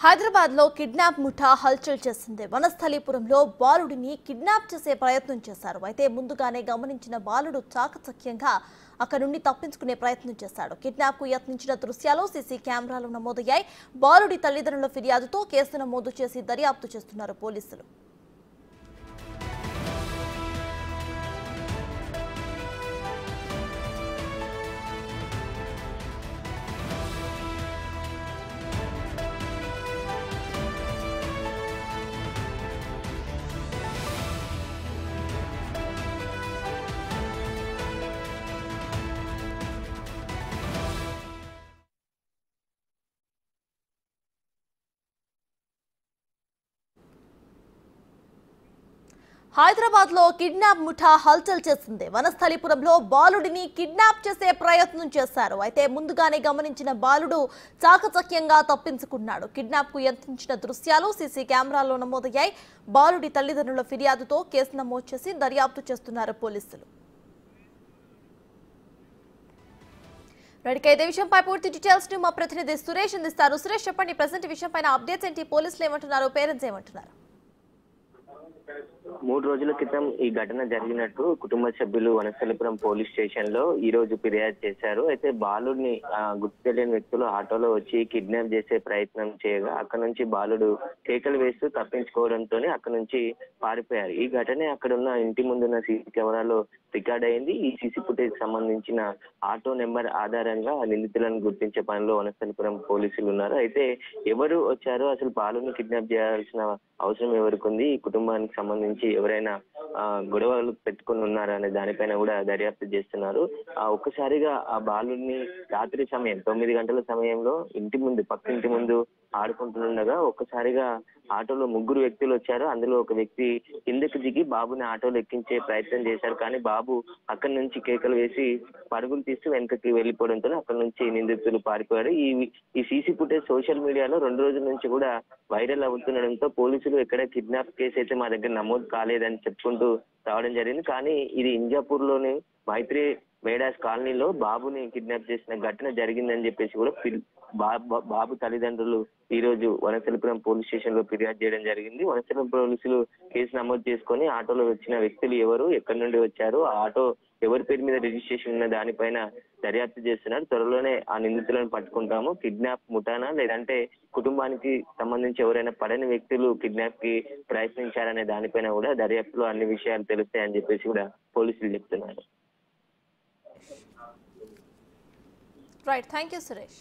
హైదరాబాద్ లో కిడ్నాప్ ముఠా హల్చల్ చేసింది. వనస్థలీపురంలో బాలుడిని కిడ్నాప్ చేసే ప్రయత్నం చేశారు. అయితే ముందుగానే గమనించిన బాలుడు చాకచక్యంగా అక్కడి నుండి తప్పించుకునే ప్రయత్నం చేశాడు. కిడ్నాప్ కు యత్నించిన దృశ్యాలు సీసీ కెమెరాలో నమోదయ్యాయి. బాలుడి తల్లిదండ్రుల ఫిర్యాదుతో కేసు నమోదు చేసి దర్యాప్తు చేస్తున్నారు పోలీసులు. హైదరాబాద్ లో కిడ్నాప్ ముఠా హల్చల్ చేసింది. వనస్థలీపురంలో బాలుడిని కిడ్నాప్ చేసే ప్రయత్నం చేశారు. అయితే ముందుగానే గమనించిన బాలుడు చాకచక్యంగా తప్పించుకున్నాడు. కిడ్నాప్ కు యత్నించిన దృశ్యాలు సీసీ కెమెరాలో నమోదయ్యాయి. బాలుడి తల్లిదండ్రుల ఫిర్యాదుతో కేసు నమోదు చేసి దర్యాప్తు చేస్తున్నారు పోలీసులు. ఇదే విషయంపై పూర్తి డీటెయిల్స్ మా ప్రతినిధి సురేష్ అందిస్తారు. సురేష్, చెప్పండి, ప్రెసెంట్ విషయం పైన అప్డేట్స్ ఏంటి? పోలీసులు ఏమంటున్నారు, పేరెంట్స్ ఏమంటున్నారు? 3 రోజుల క్రితం ఈ ఘటన జరిగినట్టు కుటుంబ సభ్యులు వనస్థలిపురం పోలీస్ స్టేషన్ లో ఈ రోజు ఫిర్యాదు చేశారు. అయితే బాలుడిని గుర్తు తెలియని వ్యక్తులు ఆటోలో వచ్చి కిడ్నాప్ చేసే ప్రయత్నం చేయగా అక్కడ నుంచి బాలుడు కేకలు వేస్తూ తప్పించుకోవడంతో అక్కడ నుంచి పారిపోయారు. ఈ ఘటనే అక్కడ ఉన్న ఇంటి ముందున్న సీసీ కెమెరాలో రికార్డ్ అయింది. ఈ సీసీ ఫుటేజ్ సంబంధించిన ఆటో నెంబర్ ఆధారంగా నిందితులను గుర్తించే పనిలో వనస్థలిపురం పోలీసులు ఉన్నారు. అయితే ఎవరు వచ్చారో, అసలు బాలుని కిడ్నాప్ చేయాల్సిన అవసరం ఎవరికి ఉంది, ఈ కుటుంబానికి సంబంధించి ఎవరైనా గొడవలు పెట్టుకుని ఉన్నారా అనే దానిపైన కూడా దర్యాప్తు చేస్తున్నారు. ఒక్కసారిగా ఆ బాలుడిని రాత్రి సమయం 9 గంటల సమయంలో పక్క ఇంటి ముందు ఆడుకుంటుండగా ఒక్కసారిగా ఆటోలో 3 వ్యక్తులు వచ్చారు. అందులో ఒక వ్యక్తి కిందకి దిగి బాబుని ఆటోలో ఎక్కించే ప్రయత్నం చేశారు. కానీ బాబు అక్కడి నుంచి కేకలు వేసి పరుగులు తీస్తూ వెనకకి వెళ్లిపోవడంతో అక్కడి నుంచి నిందితులు పారిపోయారు. ఈ సీసీ ఫుటేజ్ సోషల్ మీడియాలో 2 రోజుల నుంచి కూడా వైరల్ అవుతుండడంతో పోలీసులు ఎక్కడ కిడ్నాప్ కేసు అయితే మా దగ్గర నమోదు కాలేదని చెప్పుకుంటూ రావడం జరిగింది. కానీ ఇది ఇంజాపూర్ లోని మైత్రి మేడాస్ కాలనీలో బాబుని కిడ్నాప్ చేసిన ఘటన జరిగిందని చెప్పేసి కూడా బాబు తల్లిదండ్రులు ఈ రోజు వనస్థలిపురం పోలీస్ స్టేషన్ లో ఫిర్యాదు చేయడం జరిగింది. వనస్థలిపురం పోలీసులు కేసు నమోదు చేసుకొని ఆటోలో వచ్చిన వ్యక్తులు ఎవరు, ఎక్కడి నుండి వచ్చారు, ఆ ఆటో ఎవరి పేరు మీద రిజిస్ట్రేషన్ ఉన్న దానిపైన దర్యాప్తు చేస్తున్నారు. త్వరలోనే ఆ నిందితులను పట్టుకుంటాము. కిడ్నాప్ ముఠానా లేదంటే కుటుంబానికి సంబంధించి ఎవరైనా పడని వ్యక్తులు కిడ్నాప్ కి ప్రయత్నించారనే దానిపైన కూడా దర్యాప్తులో అన్ని విషయాలు తెలుస్తాయని చెప్పేసి కూడా పోలీసులు చెప్తున్నారు. Right, thank you Suresh.